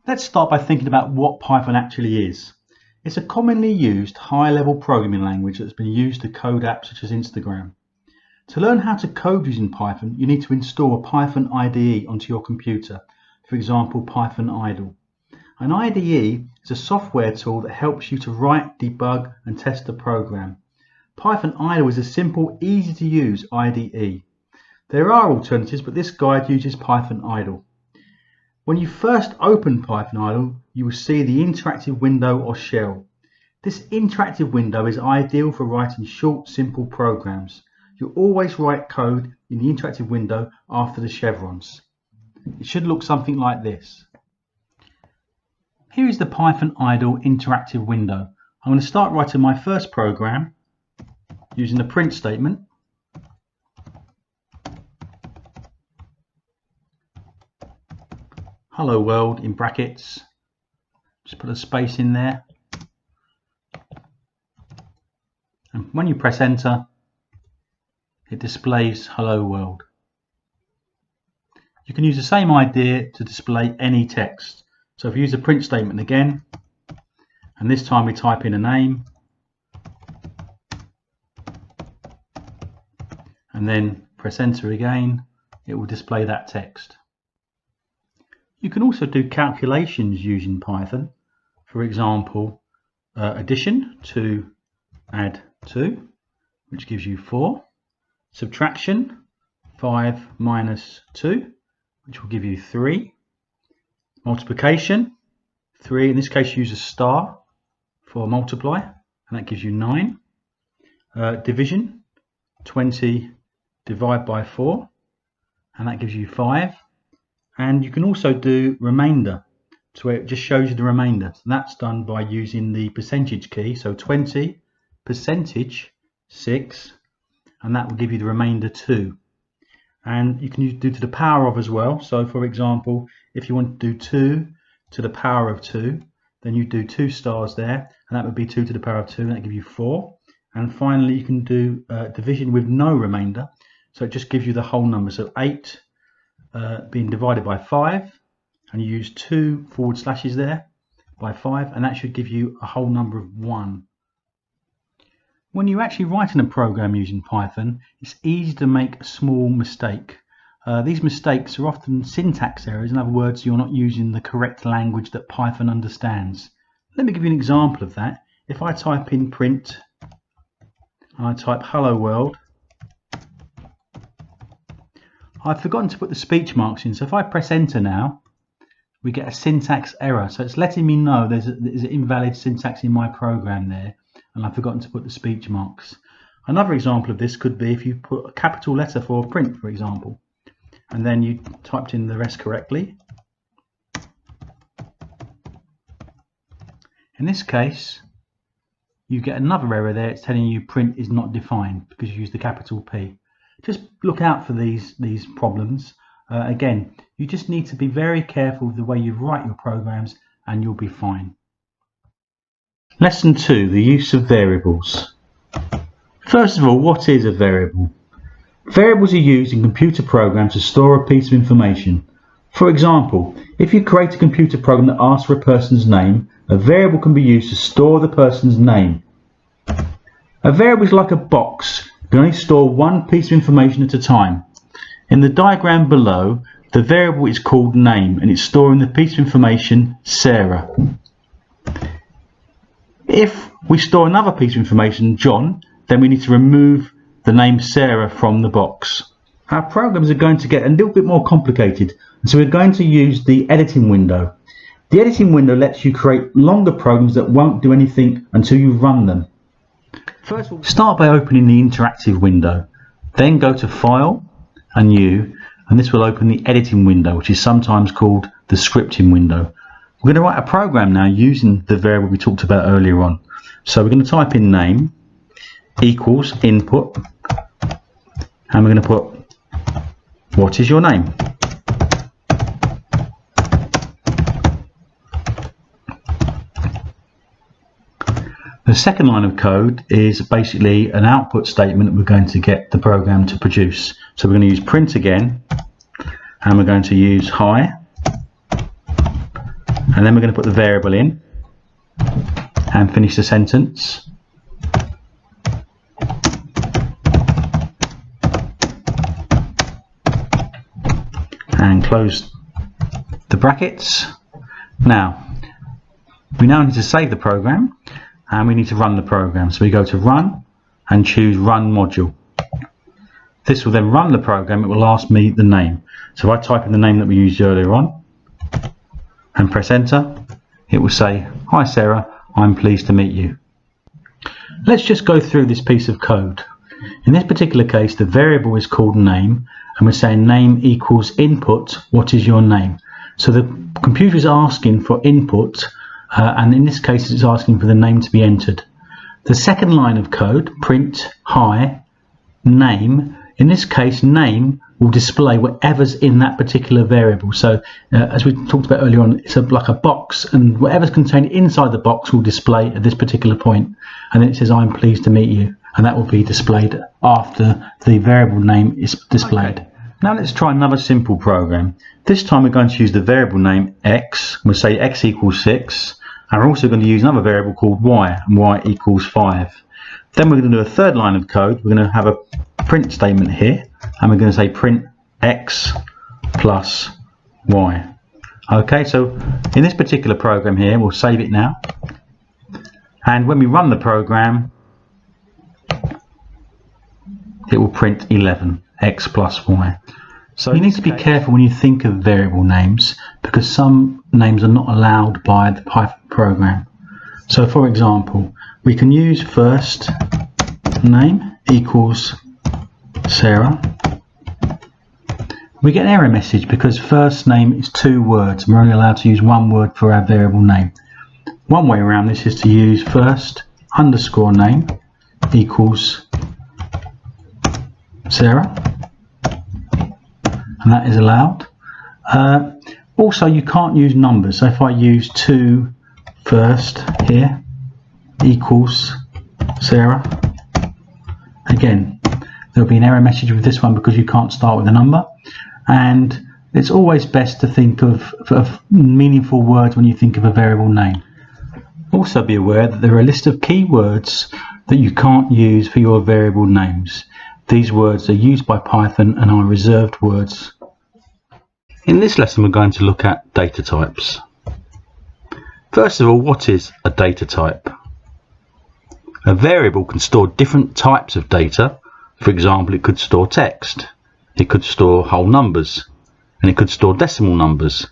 Let's start by thinking about what Python actually is. It's a commonly used high-level programming language that's been used to code apps such as Instagram. To learn how to code using Python, you need to install a Python IDE onto your computer, for example Python Idle. An IDE is a software tool that helps you to write, debug and test a program. Python Idle is a simple, easy to use IDE. There are alternatives, but this guide uses Python Idle. When you first open Python Idle, you will see the interactive window or shell. This interactive window is ideal for writing short, simple programs. You always write code in the interactive window after the chevrons. It should look something like this. Here is the Python Idle interactive window. I'm going to start writing my first program using the print statement. Hello world in brackets. Just put a space in there. And when you press enter, it displays hello world. You can use the same idea to display any text. So if you use the print statement again, and this time we type in a name, and then press enter again, it will display that text. You can also do calculations using Python. For example, addition, 2 add 2, which gives you 4. Subtraction, 5 minus 2, which will give you 3. Multiplication, 3, in this case use a star for multiply, and that gives you 9. Division, 20 divide by 4, and that gives you 5. And you can also do remainder, so it just shows you the remainder. So that's done by using the percentage key, so 20 percentage 6, and that will give you the remainder 2. And you can do to the power of as well. So for example, if you want to do 2 to the power of 2, then you do 2 stars there, and that would be 2 to the power of 2, and that gives you 4. And finally you can do division with no remainder, so it just gives you the whole number. So 8 being divided by 5, and you use 2 forward slashes there by 5, and that should give you a whole number of 1. When you're actually writing a program using Python, it's easy to make a small mistake. These mistakes are often syntax errors. In other words, you're not using the correct language that Python understands. Let me give you an example of that. If I type in print, and I type hello world, I've forgotten to put the speech marks in, so if I press enter now, we get a syntax error. So it's letting me know there's an invalid syntax in my program there, and I've forgotten to put the speech marks. Another example of this could be if you put a capital letter for print, for example, and then you typed in the rest correctly. In this case, you get another error there. It's telling you print is not defined because you used the capital P. Just look out for these problems. Again, you just need to be very careful with the way you write your programs, and you'll be fine. Lesson 2, the use of variables. First of all, what is a variable? Variables are used in computer programs to store a piece of information. For example, if you create a computer program that asks for a person's name, a variable can be used to store the person's name. A variable is like a box. You can only store one piece of information at a time. In the diagram below, the variable is called name, and it's storing the piece of information Sarah. If we store another piece of information John, then we need to remove the name Sarah from the box. Our programs are going to get a little bit more complicated, and so we're going to use the editing window. The editing window lets you create longer programs that won't do anything until you run them. First, we'll start by opening the interactive window, then go to File and New, and this will open the editing window, which is sometimes called the scripting window. We're going to write a program now using the variable we talked about earlier on. So we're going to type in name equals input, and we're going to put what is your name. The second line of code is basically an output statement that we're going to get the program to produce. So we're going to use print again, and we're going to use hi, and then we're going to put the variable in and finish the sentence. And close the brackets. Now we need to save the program, and we need to run the program. So we go to Run and choose Run Module. This will then run the program. It will ask me the name. So if I type in the name that we used earlier on and press enter, it will say, "Hi Sarah, I'm pleased to meet you." Let's just go through this piece of code. In this particular case, the variable is called name, and we're saying name equals input, what is your name? So the computer is asking for input, and in this case it's asking for the name to be entered. The second line of code, print hi name, in this case name will display whatever's in that particular variable. So as we talked about earlier on, it's like a box, and whatever's contained inside the box will display at this particular point. And then it says, "I'm pleased to meet you," and that will be displayed after the variable name is displayed. Okay. Now let's try another simple program. This time we're going to use the variable name x. We'll say x equals 6, and we're also going to use another variable called y, and y equals 5. Then we're going to do a third line of code. We're going to have a print statement here, and we're going to say print x plus y. Okay, so in this particular program here, we'll save it now, and when we run the program, it will print 11, x plus y. So you need to be careful when you think of variable names, because some names are not allowed by the Python program. So for example, we can use first name equals Sarah. We get an error message because first name is 2 words. We're only allowed to use 1 word for our variable name. One way around this is to use first underscore name equals Sarah, and that is allowed. Also, you can't use numbers. So if I use 2 first here equals Sarah, again there'll be an error message with this one because you can't start with a number. And it's always best to think of meaningful words when you think of a variable name. Also be aware that there are a list of keywords that you can't use for your variable names. These words are used by Python and are reserved words. In this lesson we're going to look at data types. First of all, what is a data type? A variable can store different types of data. For example, it could store text, it could store whole numbers, and it could store decimal numbers.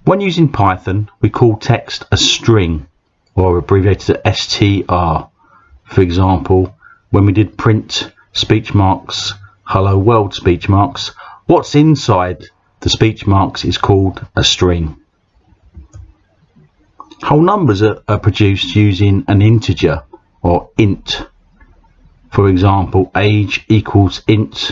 When using Python, we call text a string, or abbreviated as str. For example, when we did print speech marks, hello world speech marks, what's inside the speech marks is called a string. Whole numbers are produced using an integer, or int. For example, age equals int,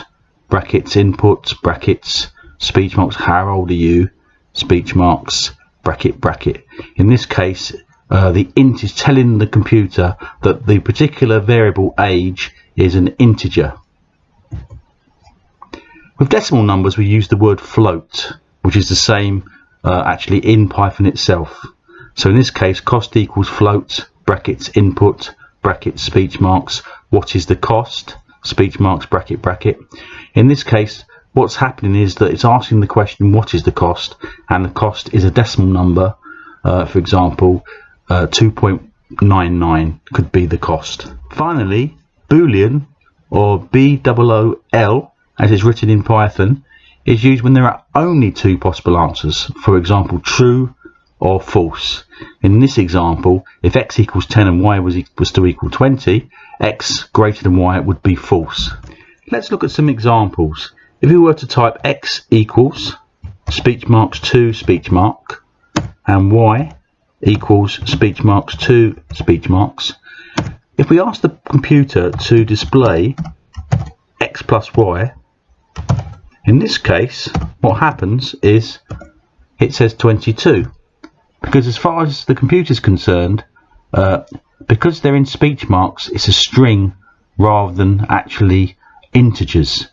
brackets input, brackets, speech marks, how old are you, speech marks, bracket, bracket. In this case, the int is telling the computer that the particular variable age is an integer. With decimal numbers, we use the word float, which is the same actually in Python itself. So in this case, cost equals float, brackets input, brackets speech marks, what is the cost, speech marks, bracket, bracket. In this case, what's happening is that it's asking the question, what is the cost, and the cost is a decimal number. For example, 2.99 could be the cost. Finally, Boolean, or BOOL, as is written in Python, is used when there are only 2 possible answers. For example, true or false. In this example, if x equals 10 and y was to equal 20, x greater than y would be false. Let's look at some examples. If we were to type x equals speech marks 2 speech mark and y equals speech marks 2 speech marks, if we ask the computer to display x plus y, in this case what happens is it says 22, because as far as the computer is concerned, because they're in speech marks, it's a string rather than actually integers,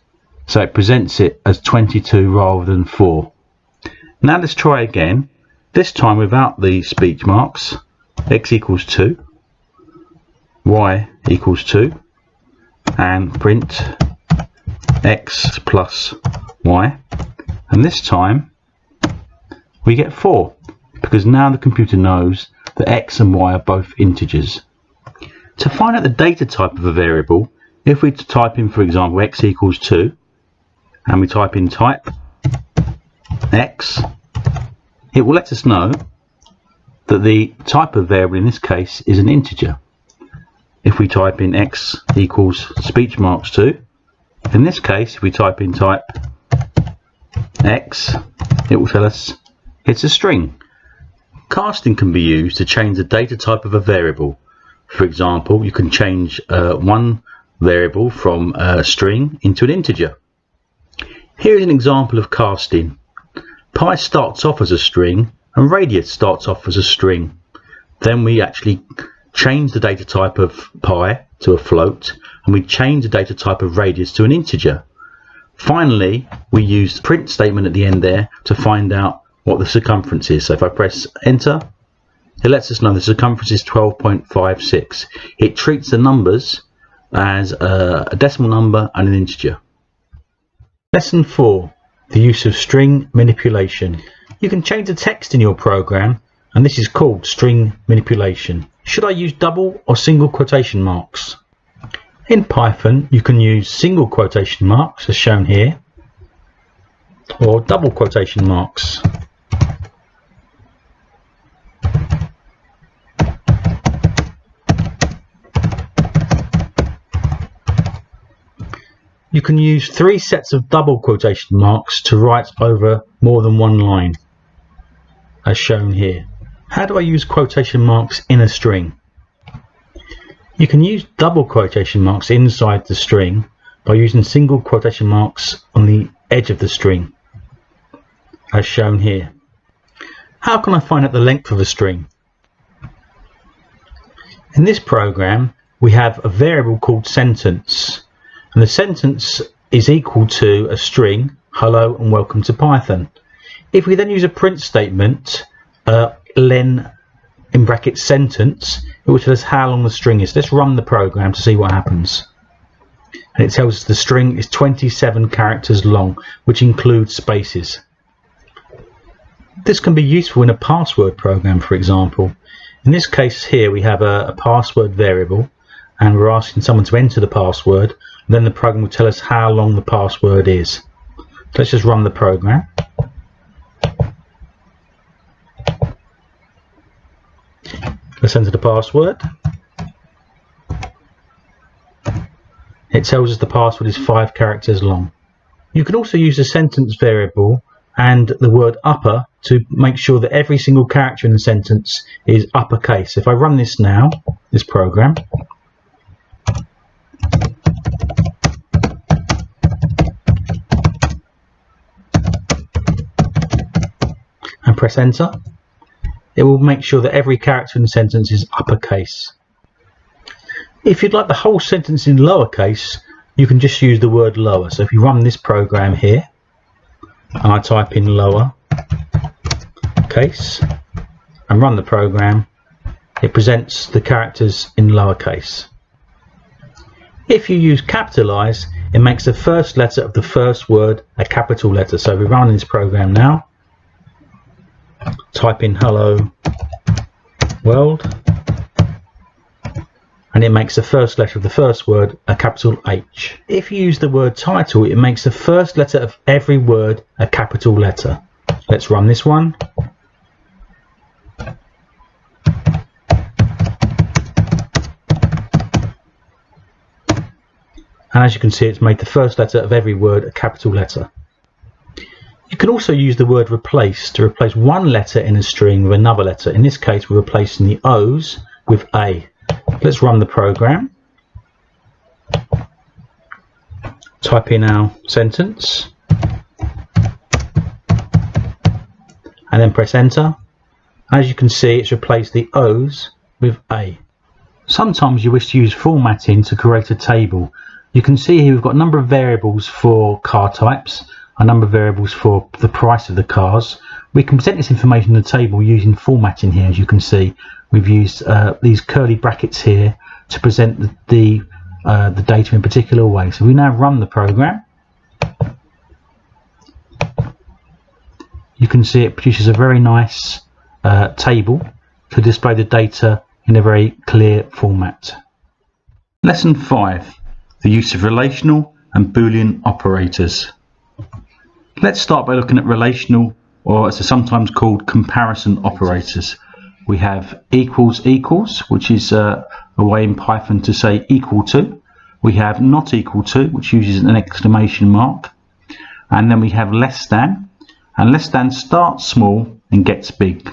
so it presents it as 22 rather than 4. Now let's try again. This time without the speech marks. X equals 2, Y equals 2, and print X plus Y. And this time we get 4, because now the computer knows that X and Y are both integers. To find out the data type of a variable, if we type in, for example, X equals 2, and we type in type X, it will let us know that the type of variable in this case is an integer. If we type in X equals speech marks 2, in this case if we type in type X, it will tell us it's a string. Casting can be used to change the data type of a variable. For example, you can change one variable from a string into an integer. Here is an example of casting. Pi starts off as a string and radius starts off as a string. Then we actually change the data type of pi to a float, and we change the data type of radius to an integer. Finally, we use the print statement at the end there to find out what the circumference is. So if I press enter, it lets us know the circumference is 12.56. It treats the numbers as a decimal number and an integer. Lesson 4. The use of string manipulation. You can change the text in your program, and this is called string manipulation. Should I use double or single quotation marks? In Python, you can use single quotation marks as shown here, or double quotation marks. You can use 3 sets of double quotation marks to write over more than one line, as shown here. How do I use quotation marks in a string? You can use double quotation marks inside the string by using single quotation marks on the edge of the string, as shown here. How can I find out the length of a string? In this program, we have a variable called sentence. And the sentence is equal to a string, hello and welcome to Python. If we then use a print statement, len in brackets sentence, it will tell us how long the string is. Let's run the program to see what happens. And it tells us the string is 27 characters long, which includes spaces. This can be useful in a password program, for example. In this case here we have a password variable, and we're asking someone to enter the password. Then the program will tell us how long the password is. So let's just run the program. Let's enter the password. It tells us the password is 5 characters long. You can also use a sentence variable and the word upper to make sure that every single character in the sentence is uppercase. If I run this now, this program, and press enter, it will make sure that every character in the sentence is uppercase. If you'd like the whole sentence in lowercase, you can just use the word lower. So if you run this program here and I type in lower case and run the program, it presents the characters in lowercase. If you use capitalize, it makes the first letter of the first word a capital letter. So we run this program now. Type in hello world, and it makes the first letter of the first word a capital H. If you use the word title, it makes the first letter of every word a capital letter. Let's run this one. And as you can see, it's made the first letter of every word a capital letter. You can also use the word replace to replace one letter in a string with another letter. In this case, we're replacing the O's with A. Let's run the program. Type in our sentence and then press enter. As you can see, it's replaced the O's with A. Sometimes you wish to use formatting to create a table. You can see here we've got a number of variables for car types, a number of variables for the price of the cars. We can present this information in the table using formatting here. As you can see, we've used these curly brackets here to present the data in a particular way. So we now run the program. You can see it produces a very nice table to display the data in a very clear format. Lesson 5. The use of relational and Boolean operators. Let's start by looking at relational, or as they're sometimes called, comparison operators. We have equals equals, which is a way in Python to say equal to. We have not equal to, which uses an exclamation mark. And then we have less than. And less than starts small and gets big.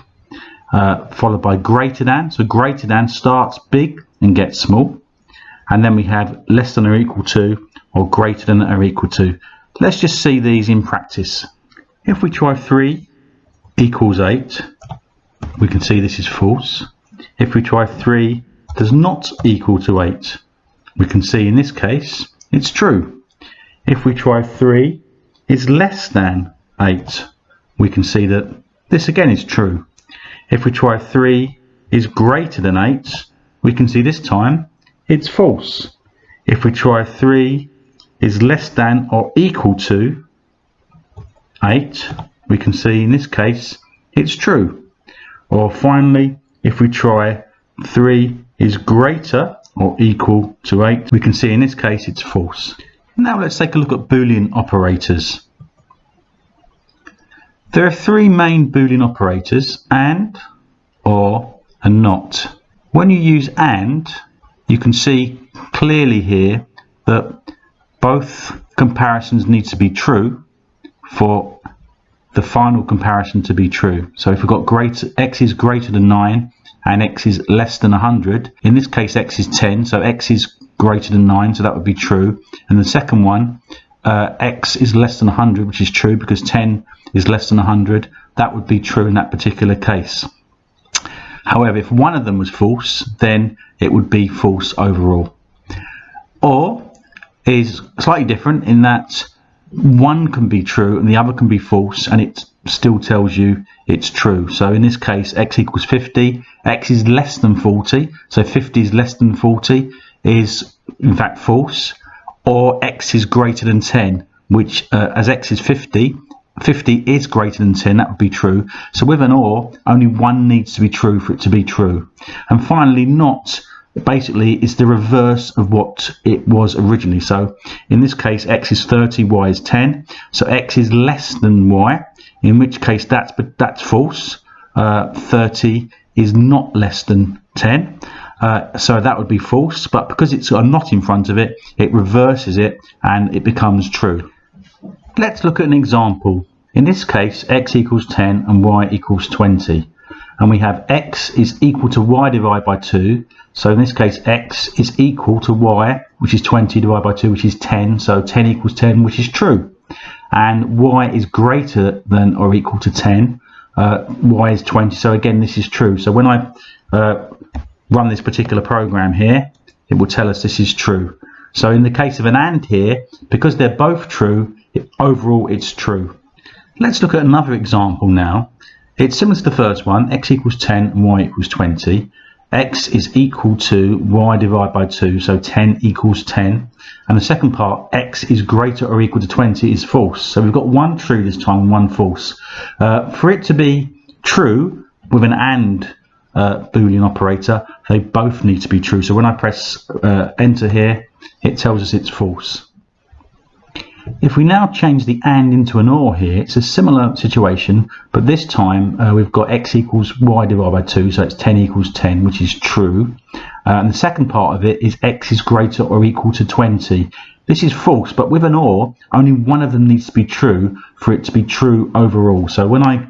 Followed by greater than. So greater than starts big and gets small. And then we have less than or equal to, or greater than or equal to. Let's just see these in practice. If we try 3 equals 8, we can see this is false. If we try 3 does not equal to 8, we can see in this case it's true. If we try 3 is less than 8, we can see that this again is true. If we try 3 is greater than 8, we can see this time it's false. If we try 3 is less than or equal to 8, we can see in this case it's true. Or finally, if we try 3 is greater or equal to 8, we can see in this case it's false. Now let's take a look at Boolean operators. There are 3 main Boolean operators: and, or, and not. When you use and, you can see clearly here that both comparisons need to be true for the final comparison to be true. So if we've got x is greater than 9 and x is less than 100, in this case x is 10, so x is greater than 9, so that would be true. And the second one, x is less than 100, which is true because 10 is less than 100, that would be true in that particular case. However, if one of them was false, then it would be false overall. Or is slightly different in that one can be true and the other can be false, and it still tells you it's true. So in this case, x equals 50, x is less than 40, so 50 is less than 40 is in fact false. Or x is greater than 10, which as x is 50, 50 is greater than 10, that would be true. So with an or, only one needs to be true for it to be true. And finally, not basically is the reverse of what it was originally. So in this case, x is 30, y is 10. So x is less than y, in which case that's false. 30 is not less than 10. So that would be false, but because it's got a not in front of it, it reverses it and it becomes true. Let's look at an example. In this case, x equals 10 and y equals 20. And we have x is equal to y divided by 2. So in this case, x is equal to y, which is 20 divided by 2, which is 10. So 10 equals 10, which is true. And y is greater than or equal to 10. Y is 20. So again, this is true. So when I run this particular program here, it will tell us this is true. So in the case of an and here, because they're both true, overall it's true. Let's look at another example now. It's similar to the first one, x equals 10 and y equals 20. X is equal to y divided by 2, so 10 equals 10. And the second part, x is greater or equal to 20, is false. So we've got one true this time and one false. For it to be true with an and Boolean operator, they both need to be true. So when I press enter here, it tells us it's false. If we now change the and into an or here, it's a similar situation, but this time we've got x equals y divided by 2, so it's 10 equals 10, which is true. And the second part of it is x is greater or equal to 20. This is false, but with an or, only one of them needs to be true for it to be true overall. So when I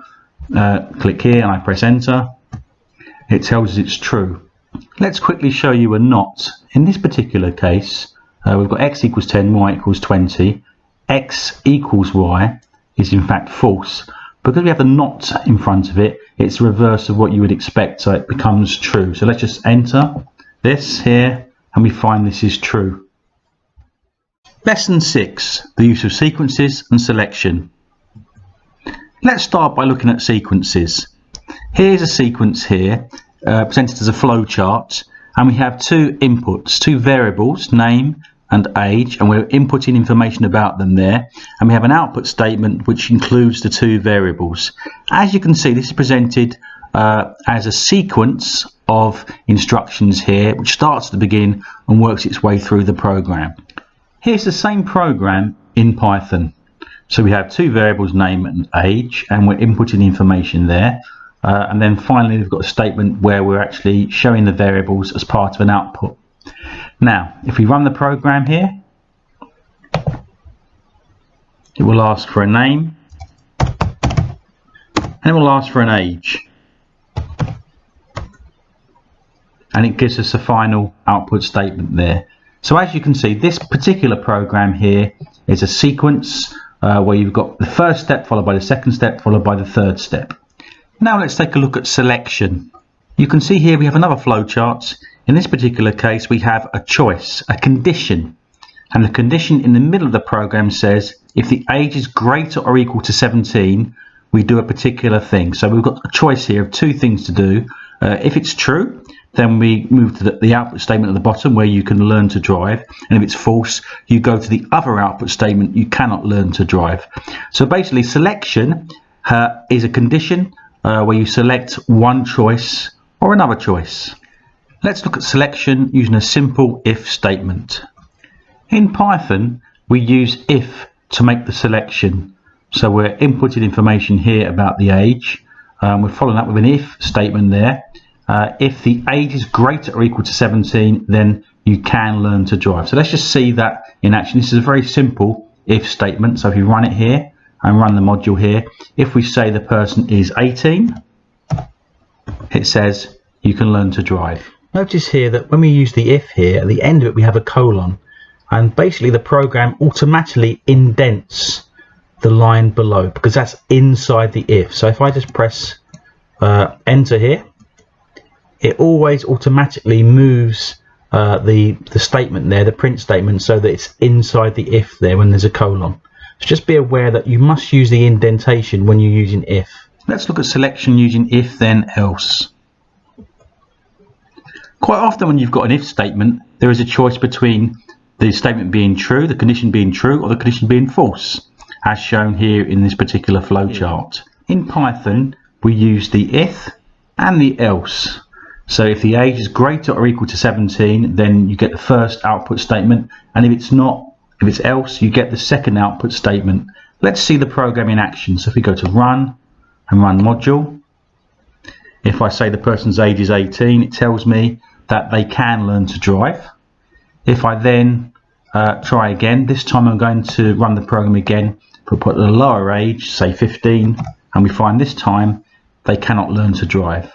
click here and I press enter, it tells us it's true. Let's quickly show you a not. In this particular case, we've got x equals 10, y equals 20. X equals y is in fact false. Because we have a not in front of it, it's the reverse of what you would expect, so it becomes true. So let's just enter this here and we find this is true. Lesson 6, the use of sequences and selection. Let's start by looking at sequences. Here's a sequence here presented as a flow chart, and we have two inputs, two variables, name and age, and we're inputting information about them there, and we have an output statement which includes the two variables. As you can see, this is presented as a sequence of instructions here, which starts at the beginning and works its way through the program. Here's the same program in Python. So we have two variables, name and age, and we're inputting information there. And then finally we've got a statement where we're actually showing the variables as part of an output. Now, if we run the program here, it will ask for a name and it will ask for an age. And it gives us a final output statement there. So as you can see, this particular program here is a sequence where you've got the first step followed by the second step followed by the third step. Now let's take a look at selection. You can see here we have another flowchart. In this particular case we have a choice, a condition, and the condition in the middle of the program says if the age is greater or equal to 17 we do a particular thing. So we've got a choice here of two things to do. If it's true, then we move to the output statement at the bottom where you can learn to drive, and if it's false you go to the other output statement, you cannot learn to drive. So basically selection is a condition where you select one choice or another choice. Let's look at selection using a simple if statement. In Python we use if to make the selection. So we're inputting information here about the age. We're following up with an if statement there. If the age is greater or equal to 17 then you can learn to drive. So let's just see that in action. This is a very simple if statement. So if you run it here and run the module here, if we say the person is 18, it says you can learn to drive. Notice here that when we use the if here, at the end of it we have a colon, and basically the program automatically indents the line below because that's inside the if. So if I just press enter here, it always automatically moves the statement there, the print statement, so that it's inside the if there when there's a colon. So just be aware that you must use the indentation when you're using if. Let's look at selection using if then else. Quite often when you've got an if statement, there is a choice between the statement being true, the condition being true, or the condition being false, as shown here in this particular flowchart. In Python, we use the if and the else. So if the age is greater or equal to 17, then you get the first output statement, and if it's not, if it's else, you get the second output statement. Let's see the program in action. So if we go to run and run module, if I say the person's age is 18, it tells me that they can learn to drive. If I then try again, this time I'm going to run the program again, but put a lower age, say 15, and we find this time they cannot learn to drive.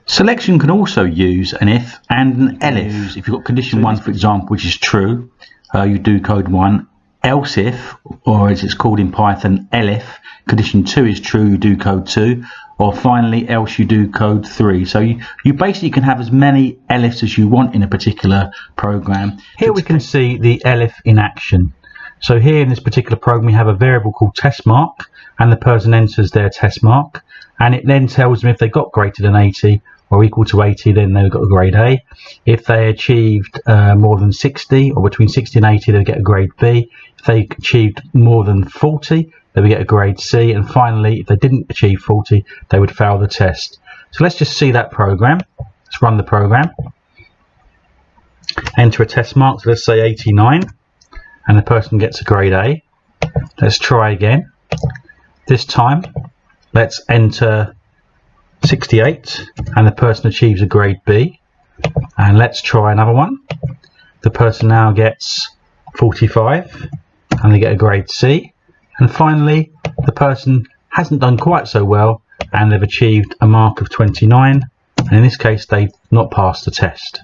Selection can also use an if and an elif. If you've got condition 1, for example, which is true, you do code 1. Else if, or as it's called in Python, elif, condition 2 is true, you do code 2. Or finally, else you do code 3. So you basically can have as many elifs as you want in a particular program. Here we can see the elif in action. So here in this particular program we have a variable called test mark, and the person enters their test mark, and it then tells them if they got greater than 80 or equal to 80, then they've got a grade A. If they achieved more than 60 or between 60 and 80, they get a grade B. If they achieved more than 40, they would get a grade C, and finally if they didn't achieve 40 they would fail the test. So let's just see that program. Let's run the program, enter a test mark, so let's say 89, and the person gets a grade A. Let's try again. This time let's enter 68 and the person achieves a grade B, and let's try another one. The person now gets 45 and they get a grade C. And finally, the person hasn't done quite so well and they've achieved a mark of 29, and in this case they've not passed the test.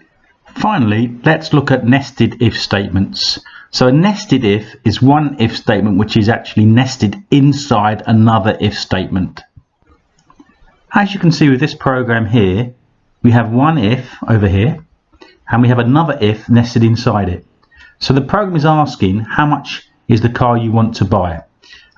Finally, let's look at nested if statements. So a nested if is one if statement which is actually nested inside another if statement. As you can see with this program here, we have one if over here and we have another if nested inside it. So the program is asking how much is the car you want to buy.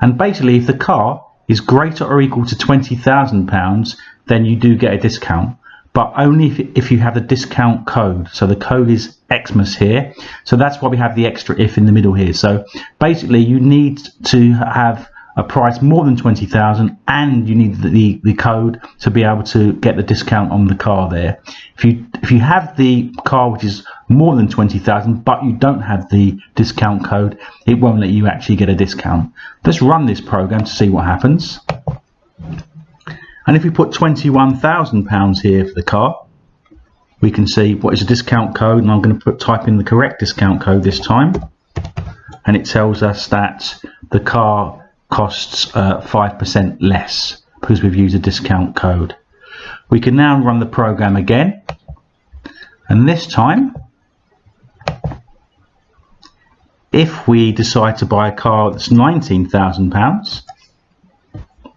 And basically if the car is greater or equal to £20,000, then you do get a discount, but only if you have the discount code. So the code is Xmas here, so that's why we have the extra if in the middle here. So basically you need to have a price more than 20,000 and you need the code to be able to get the discount on the car there. If you have the car which is more than 20,000 but you don't have the discount code, it won't let you actually get a discount. Let's run this program to see what happens. And if we put £21,000 here for the car, we can see what is the discount code, and I'm going to type in the correct discount code this time, and it tells us that the car costs 5% less because we've used a discount code. We can now run the program again, and this time if we decide to buy a car that's £19,000,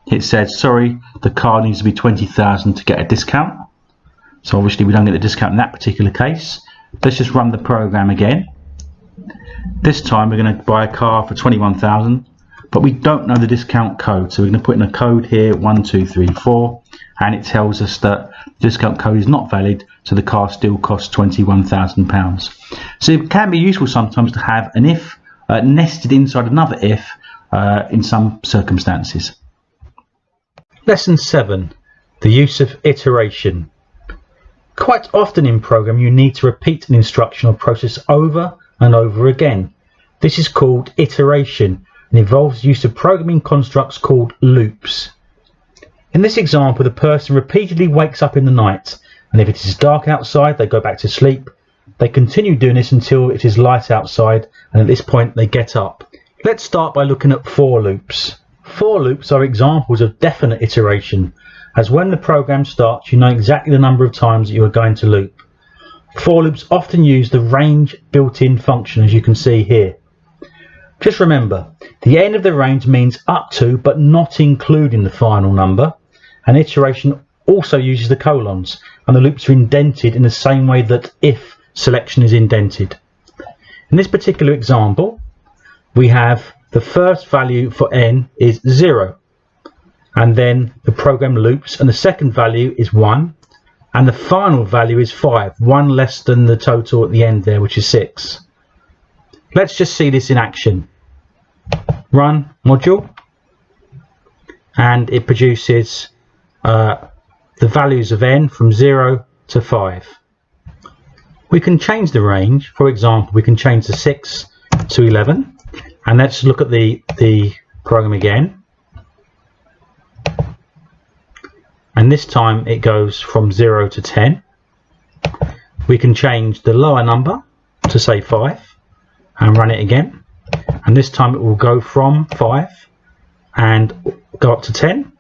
it says sorry, the car needs to be 20,000 to get a discount. So obviously we don't get the discount in that particular case. Let's just run the program again. This time we're going to buy a car for 21,000, but we don't know the discount code, so we're going to put in a code here, 1234, and it tells us that the discount code is not valid, so the car still costs £21,000. So it can be useful sometimes to have an if nested inside another if in some circumstances. Lesson 7. The use of iteration. Quite often in programming you need to repeat an instruction or process over and over again. This is called iteration and involves the use of programming constructs called loops. In this example, the person repeatedly wakes up in the night, and if it is dark outside they go back to sleep. They continue doing this until it is light outside, and at this point they get up. Let's start by looking at for loops. For loops are examples of definite iteration, as when the program starts you know exactly the number of times that you are going to loop. For loops often use the range built-in function, as you can see here. Just remember, the end of the range means up to but not including the final number, and iteration also uses the colons, and the loops are indented in the same way that if selection is indented. In this particular example we have the first value for n is 0, and then the program loops, and the second value is 1, and the final value is 5, 1 less than the total at the end there, which is 6. Let's just see this in action. Run module, and it produces the values of n from 0 to 5. We can change the range. For example, we can change the 6 to 11. And let's look at the program again. And this time it goes from 0 to 10. We can change the lower number to say 5 and run it again. And this time it will go from 5 and go up to 10.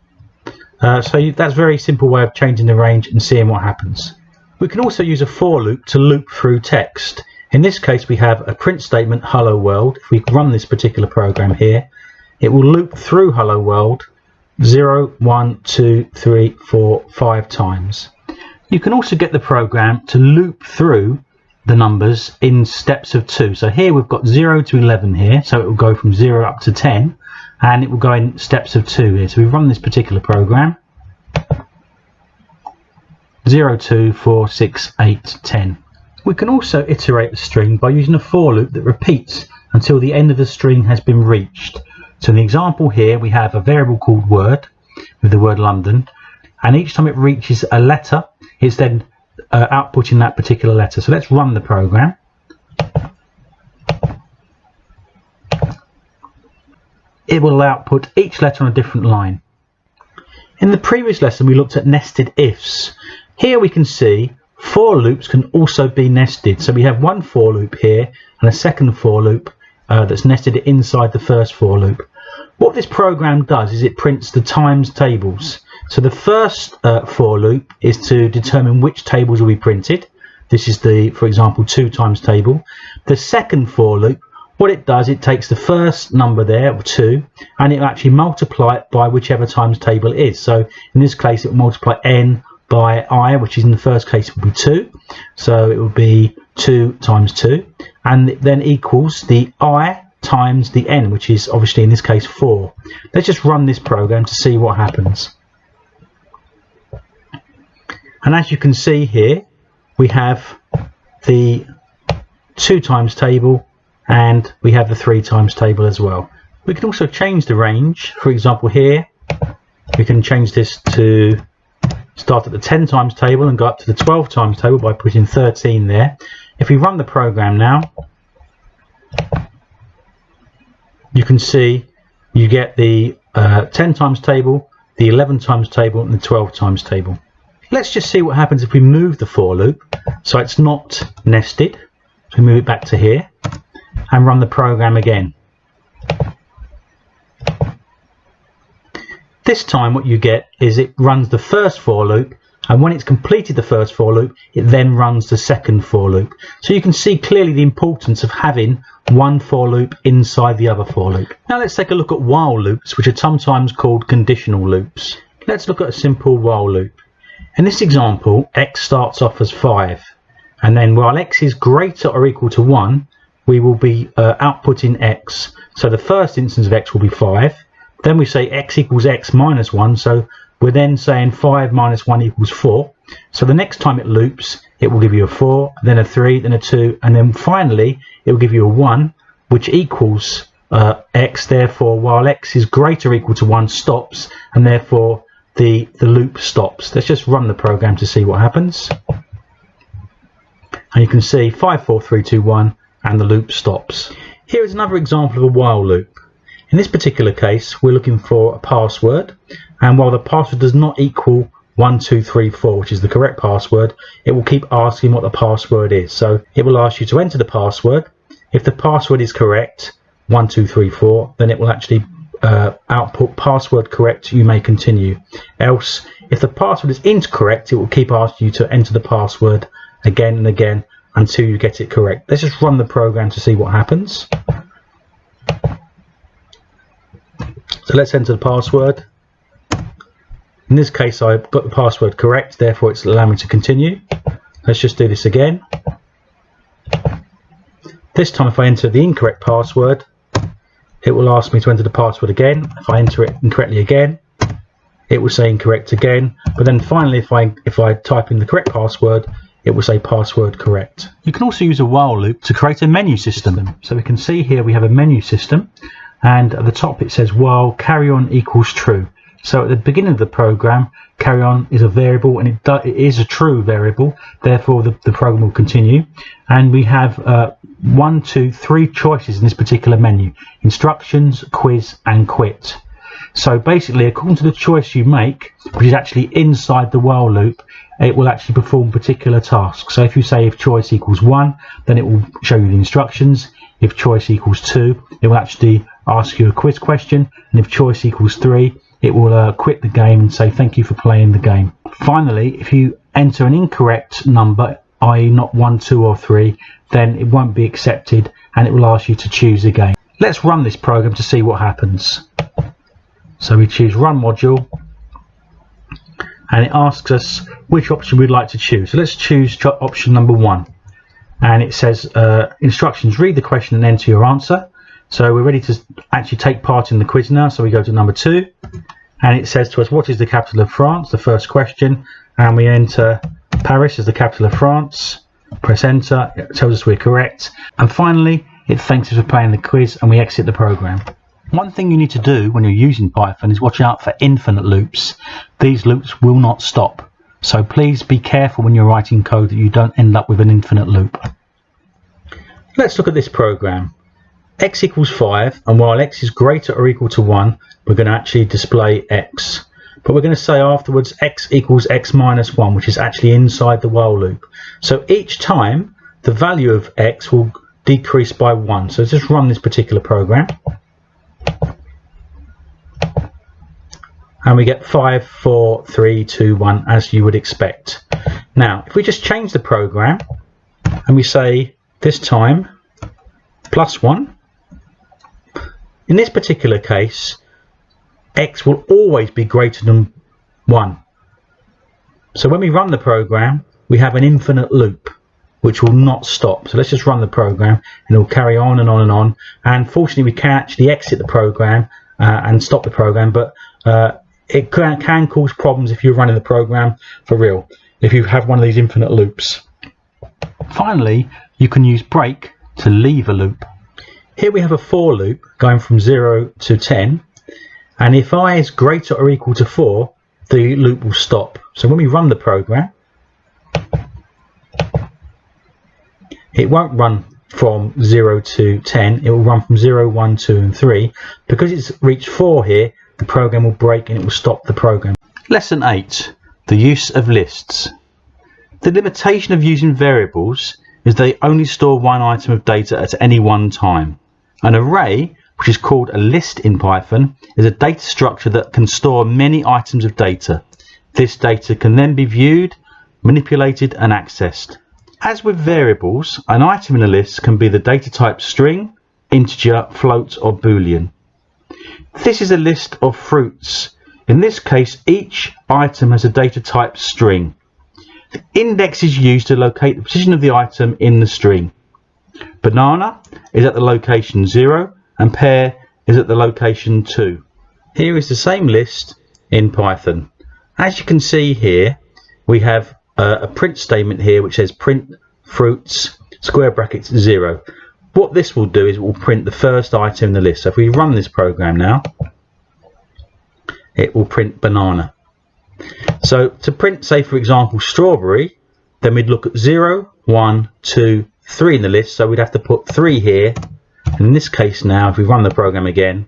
So that's a very simple way of changing the range and seeing what happens. We can also use a for loop to loop through text. In this case we have a print statement hello world. If we run this particular program here, it will loop through hello world 0, 1, 2, 3, 4, 5 times. You can also get the program to loop through the numbers in steps of 2. So here we've got 0 to 11 here, so it will go from 0 up to 10, and it will go in steps of 2 here. So we run this particular program. 0, 2, 4, 6, 8, 10. We can also iterate the string by using a for loop that repeats until the end of the string has been reached. So in the example here we have a variable called word with the word London, and each time it reaches a letter it's then outputting that particular letter. So let's run the program. It will output each letter on a different line. In the previous lesson we looked at nested ifs. Here we can see for loops can also be nested. So we have one for loop here and a second for loop that's nested inside the first for loop. What this program does is it prints the times tables. So the first for loop is to determine which tables will be printed. This is the, for example, 2 times table. The second for loop, what it does, it takes the first number there, 2, and it will actually multiply it by whichever times table it is. So in this case it will multiply n by I, which is in the first case it will be 2, so it will be 2 times 2, and it then equals the I times the n, which is obviously in this case 4. Let's just run this program to see what happens. And as you can see here, we have the 2 times table and we have the 3 times table as well. We can also change the range. For example, here we can change this to start at the 10 times table and go up to the 12 times table by putting 13 there. If we run the program now, you can see you get the 10 times table, the 11 times table and the 12 times table. Let's just see what happens if we move the for loop so it's not nested. So we move it back to here and run the program again. This time what you get is it runs the first for loop, and when it's completed the first for loop, it then runs the second for loop. So you can see clearly the importance of having one for loop inside the other for loop. Now let's take a look at while loops, which are sometimes called conditional loops. Let's look at a simple while loop. In this example, x starts off as 5, and then while x is greater or equal to 1, we will be outputting x. So the first instance of x will be 5. Then we say x equals x minus 1, so we're then saying 5 minus 1 equals 4. So the next time it loops, it will give you a 4, then a 3, then a 2, and then finally it will give you a 1, which equals x. Therefore, while x is greater or equal to 1, stops, and therefore the loop stops. Let's just run the program to see what happens. And you can see 5, 4, 3, 2, 1, and the loop stops. Here is another example of a while loop. In this particular case, we're looking for a password, and while the password does not equal 1234, which is the correct password, it will keep asking what the password is. So it will ask you to enter the password. If the password is correct, 1234, then it will actually output password correct, you may continue. Else, if the password is incorrect, it will keep asking you to enter the password again and again until you get it correct. Let's just run the program to see what happens. So let's enter the password. In this case, I've got the password correct, therefore it's allowing me to continue. Let's just do this again. This time, if I enter the incorrect password, it will ask me to enter the password again. If I enter it incorrectly again, it will say incorrect again. But then finally, if I type in the correct password, it will say password correct. You can also use a while loop to create a menu system. So we can see here we have a menu system, and at the top it says while carry on equals true. So at the beginning of the program, carry on is a variable, and it is a true variable, therefore the program will continue. And we have 1, 2, 3 choices in this particular menu: instructions, quiz and quit. So basically, according to the choice you make, which is actually inside the while loop, it will actually perform particular tasks. So if you say if choice equals 1, then it will show you the instructions. If choice equals 2, it will actually ask you a quiz question, and if choice equals 3, it will quit the game and say thank you for playing the game. Finally, if you enter an incorrect number, i.e. not 1, 2 or 3, then it won't be accepted and it will ask you to choose again. Let's run this program to see what happens. So we choose run module, and it asks us which option we'd like to choose. So let's choose option number 1, and it says instructions: read the question and enter your answer. So we're ready to actually take part in the quiz now. So we go to number 2, and it says to us, what is the capital of France? The first question, and we enter Paris as the capital of France. Press enter, it tells us we're correct. And finally, it thanks us for playing the quiz, and we exit the program. One thing you need to do when you're using Python is watch out for infinite loops. These loops will not stop. So please be careful when you're writing code that you don't end up with an infinite loop. Let's look at this program. X equals 5, and while x is greater or equal to 1, we're going to actually display x. But we're going to say afterwards x equals x minus 1, which is actually inside the while loop. So each time the value of x will decrease by 1. So let's just run this particular program. And we get 5, 4, 3, 2, 1, as you would expect. Now, if we just change the program and we say this time plus 1, in this particular case, x will always be greater than 1. So when we run the program, we have an infinite loop. which will not stop. So let's just run the program and it will carry on and on and on. And fortunately we can actually exit the program and stop the program, but it can cause problems if you're running the program for real, if you have one of these infinite loops. Finally, you can use break to leave a loop. Here we have a for loop going from 0 to 10, and if I is greater or equal to 4, the loop will stop. So when we run the program, it won't run from 0 to 10, it will run from 0, 1, 2 and 3. Because it's reached 4 here, the program will break and it will stop the program. Lesson 8. The use of lists. The limitation of using variables is they only store one item of data at any one time. An array, which is called a list in Python, is a data structure that can store many items of data. This data can then be viewed, manipulated and accessed. As with variables, an item in a list can be the data type string, integer, float or boolean. This is a list of fruits. In this case, each item has a data type string. The index is used to locate the position of the item in the string. Banana is at the location 0 and pear is at the location 2. Here is the same list in Python. As you can see here, we have a print statement here which says print fruits square brackets 0. What this will do is it will print the first item in the list. So if we run this program now, it will print banana. So to print, say for example, strawberry, then we'd look at 0, 1, 2, 3 in the list. So we'd have to put 3 here. And in this case now, if we run the program again,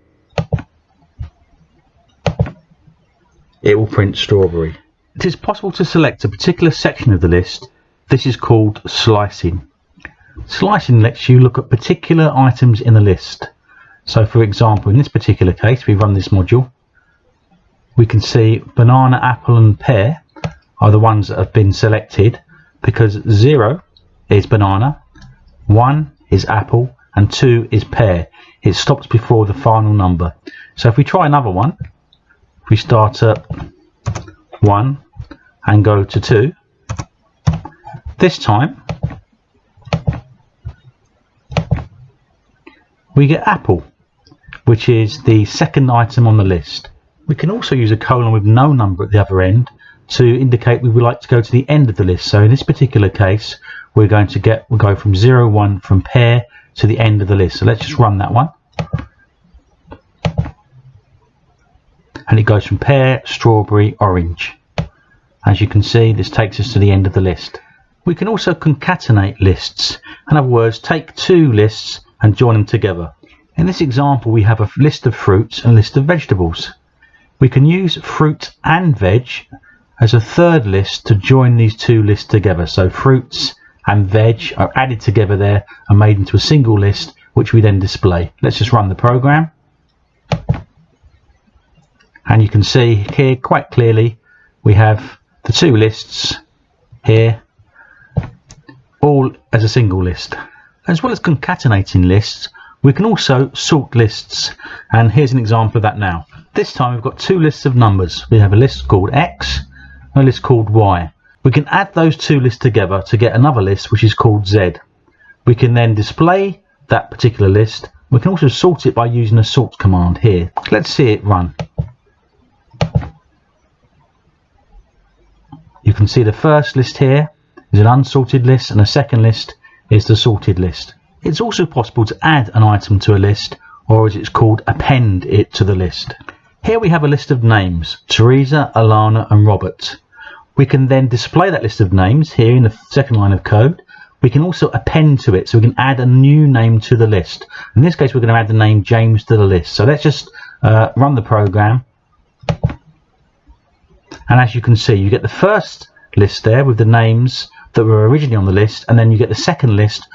it will print strawberry. It is possible to select a particular section of the list. This is called slicing. Slicing lets you look at particular items in the list. So for example, in this particular case, we run this module, we can see banana, apple and pear are the ones that have been selected because 0 is banana, 1 is apple and 2 is pear. It stops before the final number. So if we try another one, if we start at 1 and go to 2, this time we get apple, which is the second item on the list. We can also use a colon with no number at the other end to indicate we would like to go to the end of the list. So in this particular case, we'll go from 0, 1 from pear to the end of the list. So let's just run that one. And it goes from pear, strawberry, orange. As you can see, this takes us to the end of the list. We can also concatenate lists. In other words, take two lists and join them together. In this example, we have a list of fruits and a list of vegetables. We can use fruit and veg as a third list to join these two lists together. So fruits and veg are added together there and made into a single list, which we then display. Let's just run the program. And you can see here quite clearly we have the two lists here all as a single list. As well as concatenating lists, we can also sort lists, and here's an example of that now. This time we've got two lists of numbers. We have a list called X and a list called Y. We can add those two lists together to get another list which is called Z. We can then display that particular list. We can also sort it by using a sort command here. Let's see it run. You can see the first list here is an unsorted list and the second list is the sorted list. It's also possible to add an item to a list, or as it's called, append it to the list. Here we have a list of names, Teresa, Alana and Robert. We can then display that list of names here in the second line of code. We can also append to it, so we can add a new name to the list. In this case, we're going to add the name James to the list. So let's just run the program. And as you can see, you get the first list there with the names that were originally on the list, and then you get the second list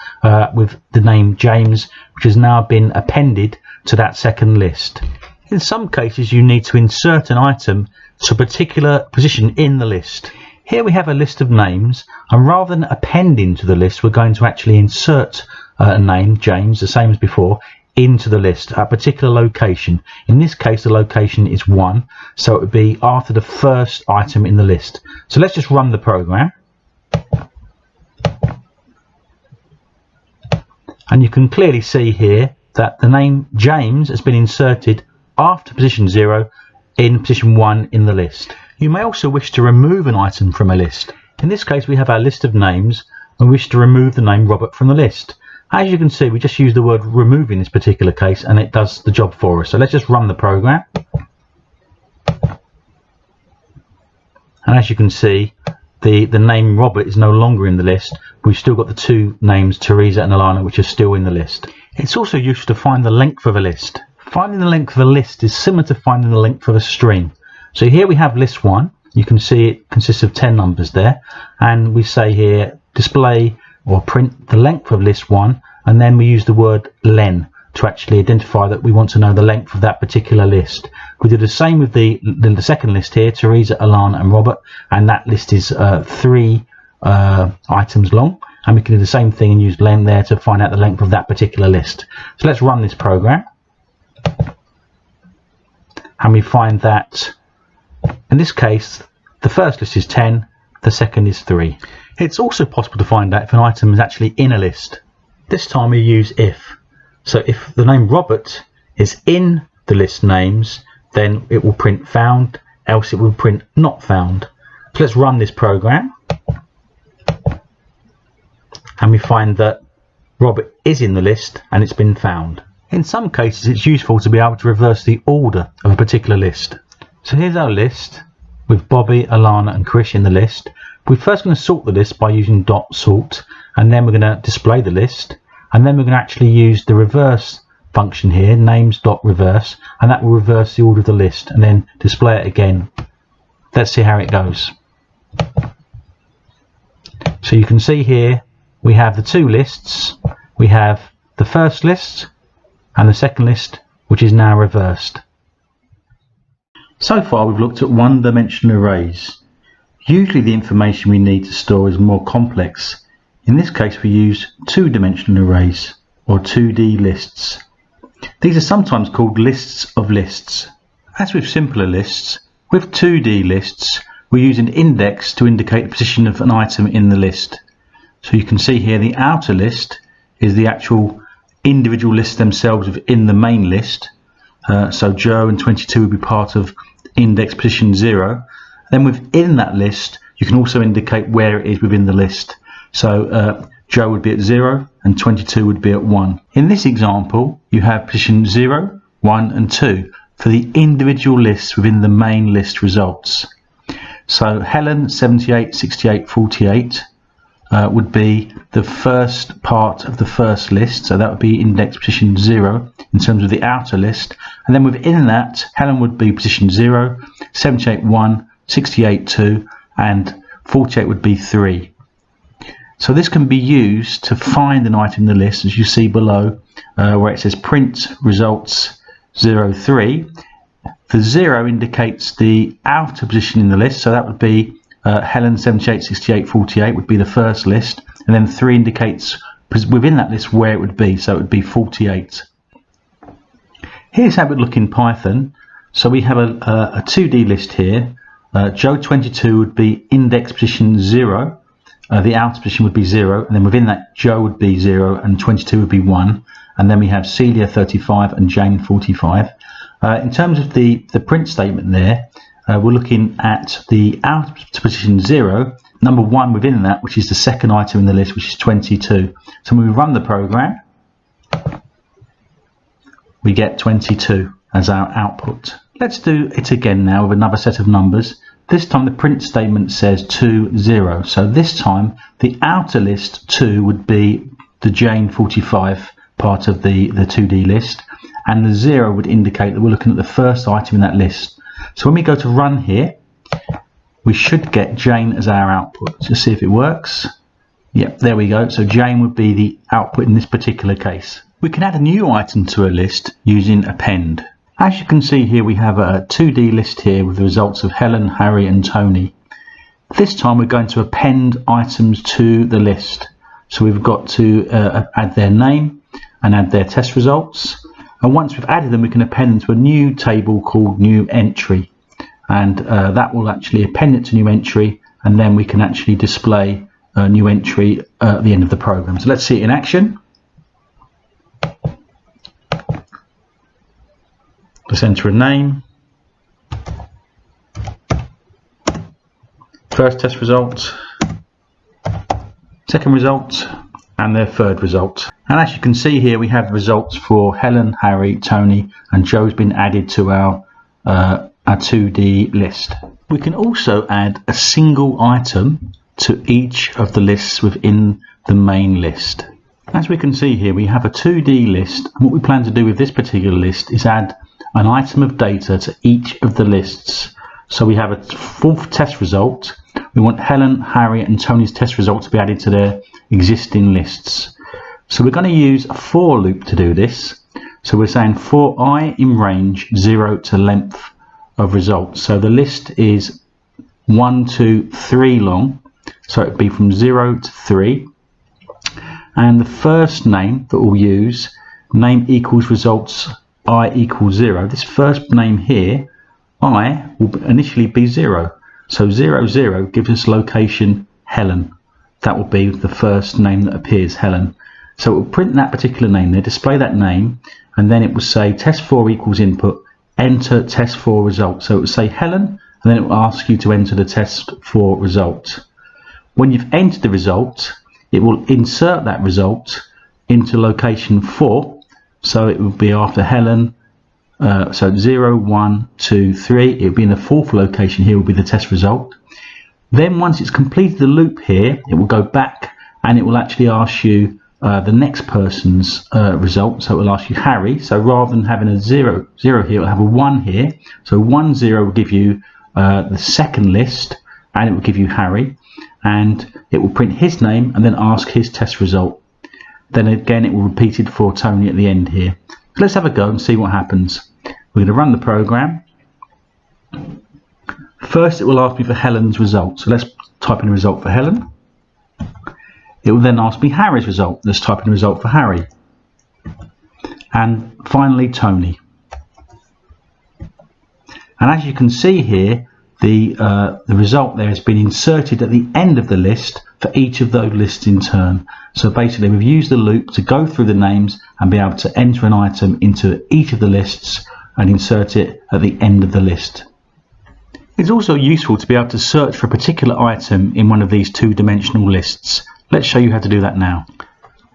with the name James, which has now been appended to that second list. In some cases, you need to insert an item to a particular position in the list. Here we have a list of names, and rather than appending to the list, we're going to actually insert a name, James, the same as before, into the list at a particular location. In this case, the location is 1, so it would be after the first item in the list. So let's just run the program. And you can clearly see here that the name James has been inserted after position 0 in position 1 in the list. You may also wish to remove an item from a list. In this case, we have our list of names and wish to remove the name Robert from the list. As you can see, we just use the word remove in this particular case and it does the job for us. So let's just run the program. And as you can see, the name Robert is no longer in the list. We've still got the two names Teresa and Alana, which are still in the list. It's also useful to find the length of a list. Finding the length of a list is similar to finding the length of a string. So here we have list 1. You can see it consists of 10 numbers there. And we say here, display or print the length of list 1. And then we use the word len to actually identify that we want to know the length of that particular list. We do the same with the second list here, Teresa, Alana and Robert, and that list is 3 items long, and we can do the same thing and use len there to find out the length of that particular list. So let's run this program, and we find that in this case the first list is 10, the second is 3. It's also possible to find out if an item is actually in a list. This time we use if. So if the name Robert is in the list names, then it will print found, else it will print not found. So let's run this program. And we find that Robert is in the list and it's been found. In some cases it's useful to be able to reverse the order of a particular list. So here's our list with Bobby, Alana and Chris in the list. We're first going to sort the list by using .sort, and then we're going to display the list, and then we're going to actually use the reverse function here, names.reverse, and that will reverse the order of the list and then display it again. Let's see how it goes. So you can see here we have the two lists. We have the first list and the second list, which is now reversed. So far we've looked at one-dimensional arrays. Usually the information we need to store is more complex. In this case we use two-dimensional arrays or 2D lists. These are sometimes called lists of lists. As with simpler lists, with 2D lists we use an index to indicate the position of an item in the list. So you can see here the outer list is the actual individual lists themselves within the main list. So Joe and 22 would be part of index position 0. Then within that list you can also indicate where it is within the list. So Joe would be at 0 and 22 would be at 1. In this example you have position 0, 1 and 2 for the individual lists within the main list results. So Helen 78, 68, 48 would be the first part of the first list, so that would be index position 0 in terms of the outer list, and then within that Helen would be position 0, 78 1, 68 2 and 48 would be 3. So this can be used to find an item in the list, as you see below where it says print results 0 3. The 0 indicates the outer position in the list, so that would be Helen 78, 68, 48 would be the first list, and then 3 indicates within that list where it would be, so it would be 48. Here's how it would look in Python. So we have a 2D list here. Joe 22 would be index position 0, the outer position would be 0, and then within that Joe would be 0 and 22 would be 1, and then we have Celia 35 and Jane 45. In terms of the print statement there, we're looking at the outer position 0, number 1 within that, which is the second item in the list, which is 22. So when we run the program, we get 22 as our output. Let's do it again now with another set of numbers. This time the print statement says 2, 0. So this time the outer list 2 would be the Jane 45 part of the 2D list, and the 0 would indicate that we're looking at the first item in that list. So when we go to run here, we should get Jane as our output. Let's see if it works. Yep, there we go. So Jane would be the output in this particular case. We can add a new item to a list using append. As you can see here, we have a 2D list here with the results of Helen, Harry and Tony. This time we're going to append items to the list. So we've got to add their name and add their test results. And once we've added them, we can append them to a new table called new entry. And that will actually append it to new entry, and then we can actually display a new entry at the end of the program. So let's see it in action. Let's enter a name, first test result, second result, and their third result. And as you can see here, we have results for Helen, Harry, Tony, and Joe's been added to our 2D list. We can also add a single item to each of the lists within the main list. As we can see here, we have a 2D list, and what we plan to do with this particular list is add an item of data to each of the lists. So we have a fourth test result. We want Helen, Harry, and Tony's test result to be added to their existing lists. So we're going to use a for loop to do this. So we're saying for I in range 0 to length of results. So the list is 1, 2, 3 long. So it would be from 0 to 3. And the first name that we'll use, name equals results I equals 0. This first name here, I, will initially be 0. So 0, 0 gives us location Helen. That will be the first name that appears, Helen. So it will print that particular name there, display that name, and then it will say test4 equals input, enter test4 result. So it will say Helen, and then it will ask you to enter the test4 result. When you've entered the result, it will insert that result into location 4. So it will be after Helen. So 0, 1, 2, 3. It will be in the fourth location. Here will be the test result. Then once it's completed the loop here, it will go back and it will actually ask you the next person's result. So it will ask you Harry. So rather than having a 0, 0 here, it will have a 1 here. So 1, 0 will give you the second list, and it will give you Harry. And it will print his name and then ask his test result. Then again, it will repeat it for Tony at the end here. So let's have a go and see what happens. We're going to run the program. First, it will ask me for Helen's result. So let's type in a result for Helen. It will then ask me Harry's result. Let's type in a result for Harry. And finally, Tony. And as you can see here, the result there has been inserted at the end of the list for each of those lists in turn. So basically, we've used the loop to go through the names and be able to enter an item into each of the lists and insert it at the end of the list. It's also useful to be able to search for a particular item in one of these two-dimensional lists. Let's show you how to do that now.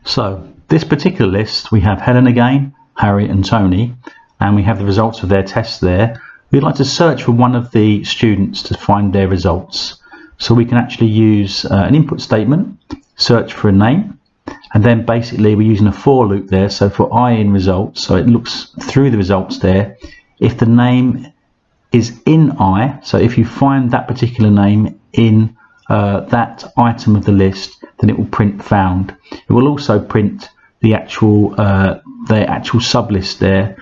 So this particular list, we have Helen again, Harry and Tony, and we have the results of their tests there. We'd like to search for one of the students to find their results. So we can actually use an input statement, search for a name, and then basically we're using a for loop there. So for I in results, so it looks through the results there. If the name is in I, so if you find that particular name in that item of the list, then it will print found. It will also print the actual sublist there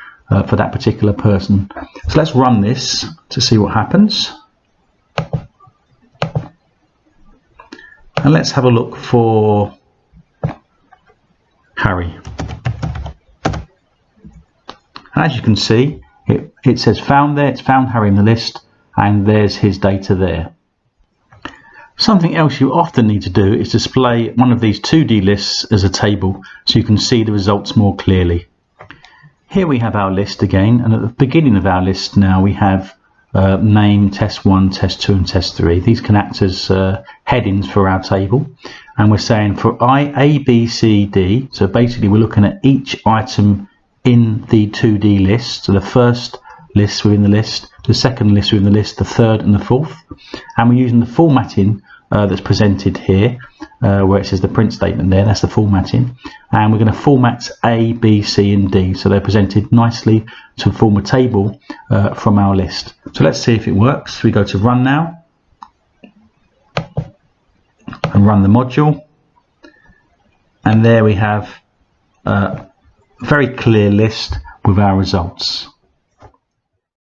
for that particular person. So let's run this to see what happens. And let's have a look for Harry. And as you can see, it says found there. It's found Harry in the list, and there's his data there. Something else you often need to do is display one of these 2D lists as a table so you can see the results more clearly. Here we have our list again, and at the beginning of our list now we have name, test 1, test 2 and test 3. These can act as headings for our table, and we're saying for I, A, B, C, D, so basically we're looking at each item in the 2D list, so the first list within the list, the second list within the list, the third and the fourth, and we're using the formatting that's presented here where it says the print statement there, that's the formatting, and we're going to format A, B, C and D so they're presented nicely to form a table from our list. So let's see if it works. We go to run now and run the module, and there we have a very clear list with our results.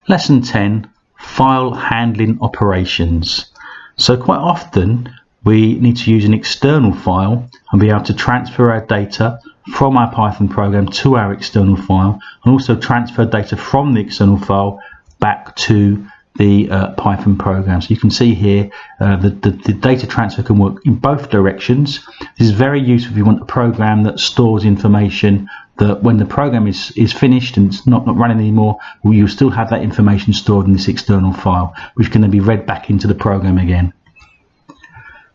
Lesson 10, file handling operations. So quite often we need to use an external file and be able to transfer our data from our Python program to our external file, and also transfer data from the external file back to the Python program. So you can see here the data transfer can work in both directions. This is very useful if you want a program that stores information that when the program is finished and it's not running anymore, you'll still have that information stored in this external file, which is going to be read back into the program again.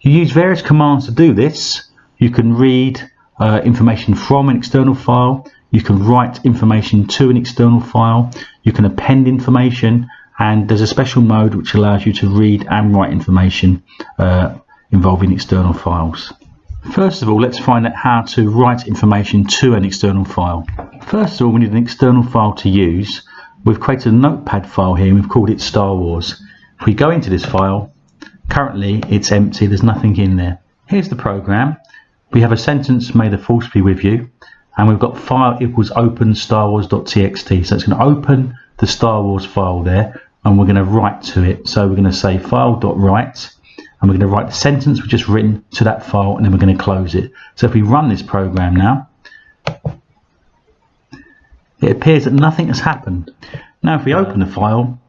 You use various commands to do this. You can read information from an external file, you can write information to an external file, you can append information, and there's a special mode which allows you to read and write information involving external files. First of all, let's find out how to write information to an external file. First of all, we need an external file to use. We've created a notepad file here and we've called it Star Wars. If we go into this file, currently it's empty, there's nothing in there. Here's the program. We have a sentence, "May the Force be with you," and we've got file equals open starwars.txt. So it's going to open the Star Wars file there and we're going to write to it. So we're going to say file.write. And we're going to write the sentence we've just written to that file, and then we're going to close it. So if we run this program now, it appears that nothing has happened. Now if we open the file,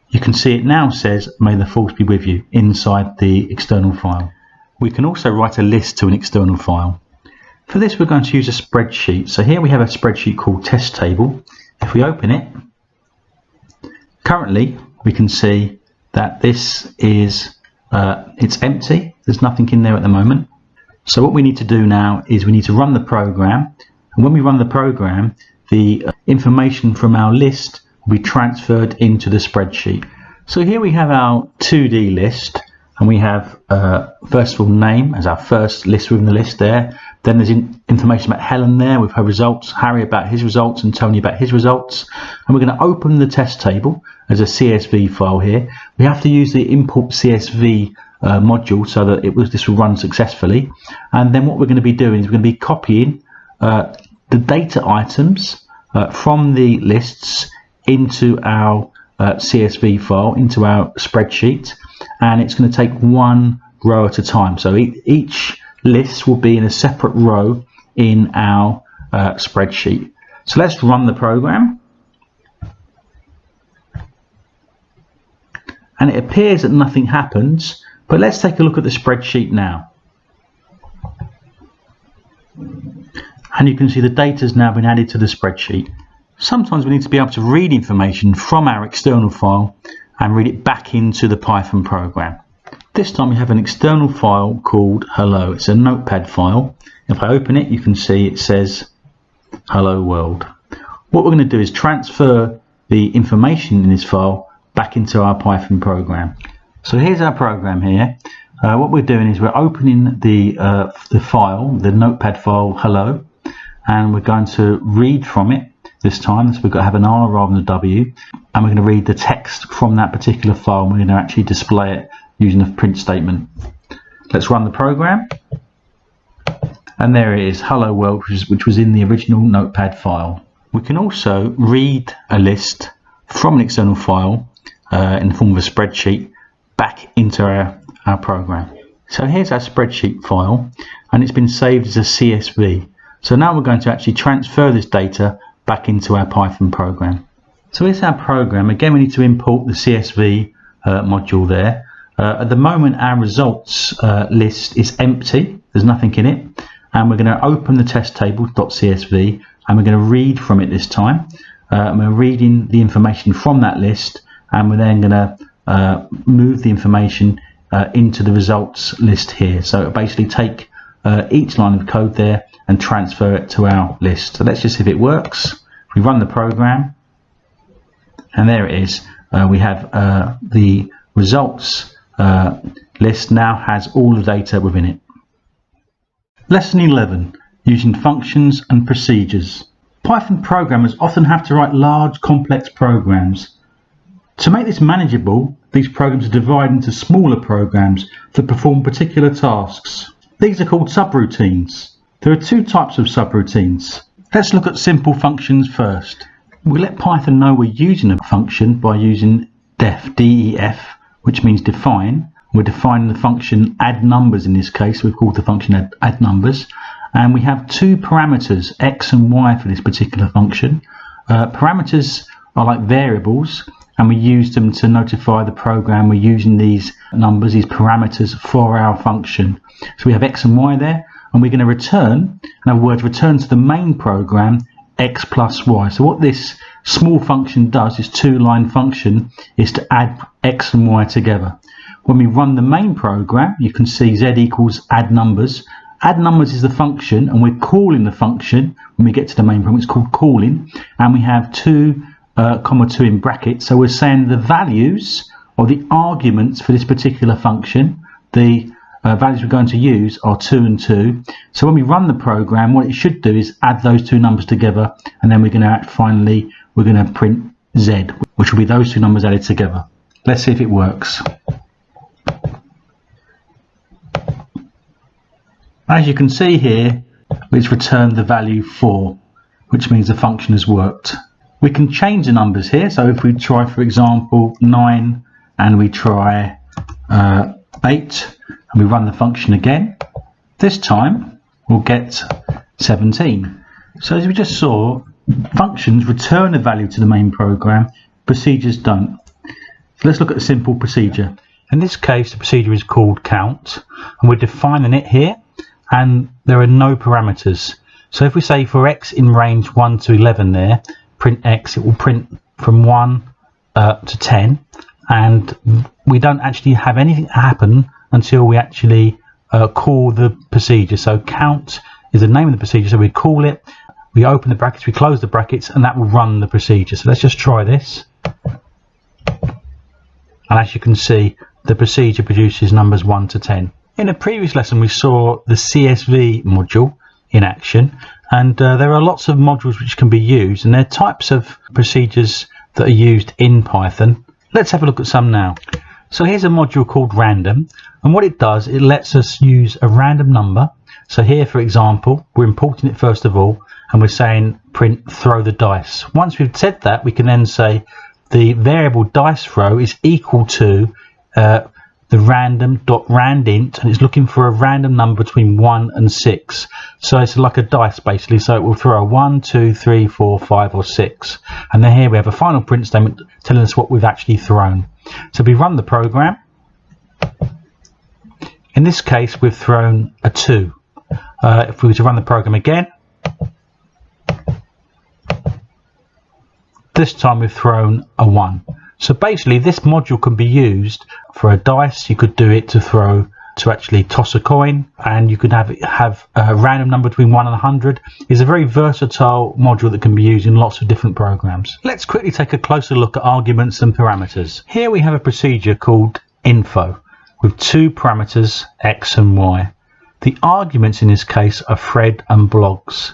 you can see it now says "May the Force be with you" inside the external file. We can also write a list to an external file. For this we're going to use a spreadsheet. So here we have a spreadsheet called test table. If we open it, currently we can see that this is it's empty, there's nothing in there at the moment. So what we need to do now is we need to run the program, and when we run the program, the information from our list will be transferred into the spreadsheet. So here we have our 2D list, and we have first of all name as our first list within the list there. Then there's information about Helen there with her results, Harry about his results, and Tony about his results. And we're going to open the test table as a CSV file here. We have to use the import CSV module so that this will run successfully. And then what we're going to be doing is we're going to be copying the data items from the lists into our CSV file, into our spreadsheet. And it's going to take one row at a time. So each list will be in a separate row in our spreadsheet. So let's run the program. And it appears that nothing happens, but let's take a look at the spreadsheet now. And you can see the data has now been added to the spreadsheet. Sometimes we need to be able to read information from our external file and read it back into the Python program. This time we have an external file called hello. It's a notepad file. If I open it, you can see it says hello world. What we're going to do is transfer the information in this file back into our Python program. So here's our program here. What we're doing is we're opening the file, the notepad file hello, and we're going to read from it this time. So we've got to have an R rather than a W, and we're going to read the text from that particular file, and we're going to actually display it using a print statement. Let's run the program, and there it is, hello world, which was in the original notepad file. We can also read a list from an external file in the form of a spreadsheet back into our program. So here's our spreadsheet file, and it's been saved as a CSV. So now we're going to actually transfer this data back into our Python program. So here's our program. Again, we need to import the CSV module there. At the moment our results list is empty, there's nothing in it, and we're going to open the test table.csv and we're going to read from it this time. And we're reading the information from that list, and we're then going to move the information into the results list here. So it'll basically take each line of code there and transfer it to our list. So let's just see if it works. We run the program, and there it is. We have the results list now has all the data within it. Lesson 11, using functions and procedures. Python programmers often have to write large, complex programs. To make this manageable, these programs are divided into smaller programs that perform particular tasks. These are called subroutines. There are two types of subroutines. Let's look at simple functions first. We let Python know we're using a function by using def, D-E-F, which means define. We're defining the function add numbers in this case. We've called the function add numbers. And we have two parameters, x and y, for this particular function. Parameters are like variables, and we use them to notify the program we're using these numbers, these parameters, for our function. So we have x and y there, and we're going to return, in other words, return to the main program x plus y. So what this small function does, this two-line function, is to add x and y together. When we run the main program, you can see z equals add numbers. Add numbers is the function, and we're calling the function when we get to the main program. It's called calling, and we have 2, 2 in brackets. So we're saying the values or the arguments for this particular function, the values we're going to use are 2 and 2. So when we run the program, what it should do is add those two numbers together, and then we're going to finally print z, which will be those two numbers added together. Let's see if it works. As you can see here, it's returned the value 4, which means the function has worked. We can change the numbers here. So if we try, for example, 9 and we try 8 and we run the function again, this time we'll get 17. So as we just saw, functions return a value to the main program, procedures don't. So let's look at a simple procedure. In this case, the procedure is called count, and we're defining it here, and there are no parameters. So if we say for x in range 1 to 11 there, print x, it will print from 1 to 10, and we don't actually have anything happen until we actually call the procedure. So count is the name of the procedure, so we call it, we open the brackets, we close the brackets, and that will run the procedure. So let's just try this. And as you can see, the procedure produces numbers 1 to 10. In a previous lesson, we saw the CSV module in action, and there are lots of modules which can be used, and there are types of procedures that are used in Python. Let's have a look at some now. So here's a module called random, and what it does, it lets us use a random number. So here, for example, we're importing it first of all, and we're saying print throw the dice. Once we've said that, we can then say the variable dice throw is equal to the random.randint, and it's looking for a random number between 1 and 6. So it's like a dice basically, so it will throw a 1, 2, 3, 4, 5 or 6, and then here we have a final print statement telling us what we've actually thrown. So we run the program. In this case we've thrown a 2. If we were to run the program again, this time we've thrown a 1. So basically this module can be used for a dice. You could do it to actually toss a coin, and you could have a random number between 1 and 100. It's a very versatile module that can be used in lots of different programs. Let's quickly take a closer look at arguments and parameters. Here we have a procedure called info with 2 parameters, x and y. The arguments in this case are Fred and Blogs,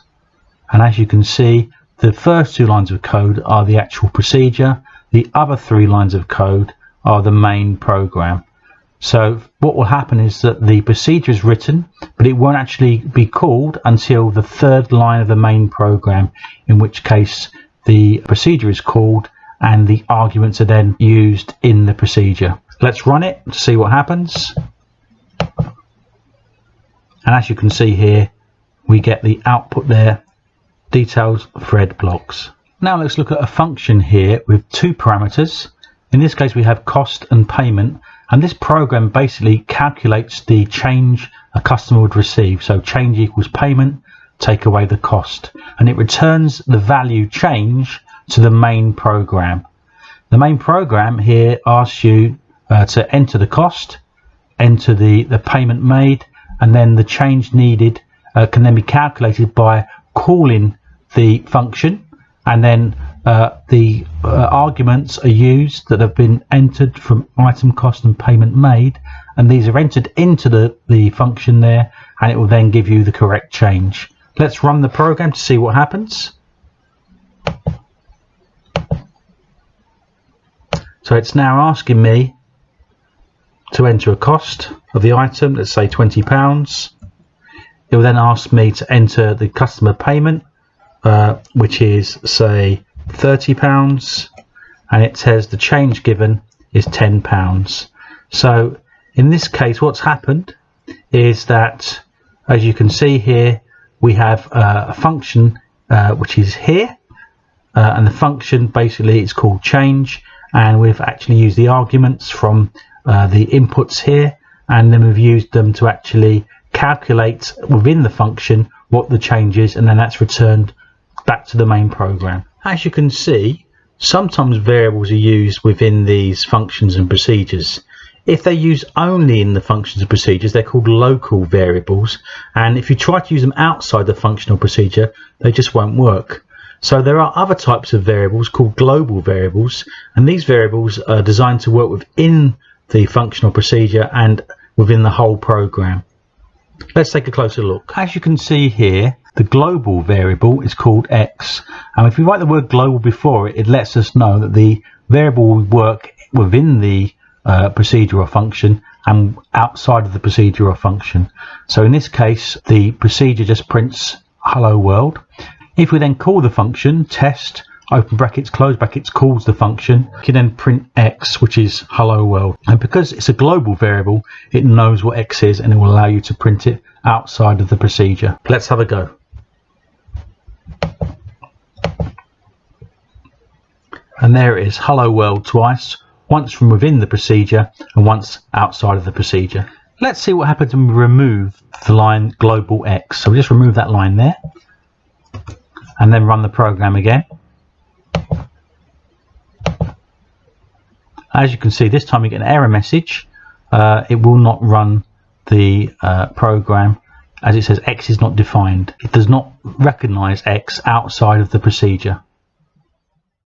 and as you can see, the first 2 lines of code are the actual procedure. The other 3 lines of code are the main program. So what will happen is that the procedure is written, but it won't actually be called until the 3rd line of the main program, in which case the procedure is called and the arguments are then used in the procedure. Let's run it to see what happens. And as you can see here, we get the output there, details Fred Blogs. Now let's look at a function here with 2 parameters. In this case we have cost and payment, and this program basically calculates the change a customer would receive. So change equals payment, take away the cost, and it returns the value change to the main program. The main program here asks you to enter the cost, enter the payment made, and then the change needed can then be calculated by calling the function, and then the arguments are used that have been entered from item cost and payment made, and these are entered into the function there, and it will then give you the correct change. Let's run the program to see what happens. So it's now asking me to enter a cost of the item, let's say £20. It will then ask me to enter the customer payment, which is say £30, and it says the change given is £10. So in this case what's happened is that, as you can see here, we have a function which is here, and the function basically is called change, and we've actually used the arguments from the inputs here, and then we've used them to actually calculates within the function what the change is, and then that's returned back to the main program. As you can see, sometimes variables are used within these functions and procedures. If they're used only in the functions and procedures, they're called local variables, and if you try to use them outside the function or procedure, they just won't work. So there are other types of variables called global variables, and these variables are designed to work within the function or procedure and within the whole program. Let's take a closer look. As you can see here, the global variable is called x, and if we write the word global before it, it lets us know that the variable will work within the procedure or function and outside of the procedure or function. So in this case, the procedure just prints hello world. If we then call the function test, open brackets, close brackets, calls the function, we can then print x, which is hello world. And because it's a global variable, it knows what x is, and it will allow you to print it outside of the procedure. Let's have a go. And there it is, hello world twice, once from within the procedure and once outside of the procedure. Let's see what happens when we remove the line global x. So we just remove that line there and then run the program again. As you can see, this time we get an error message. It will not run the program, as it says x is not defined. It does not recognize x outside of the procedure.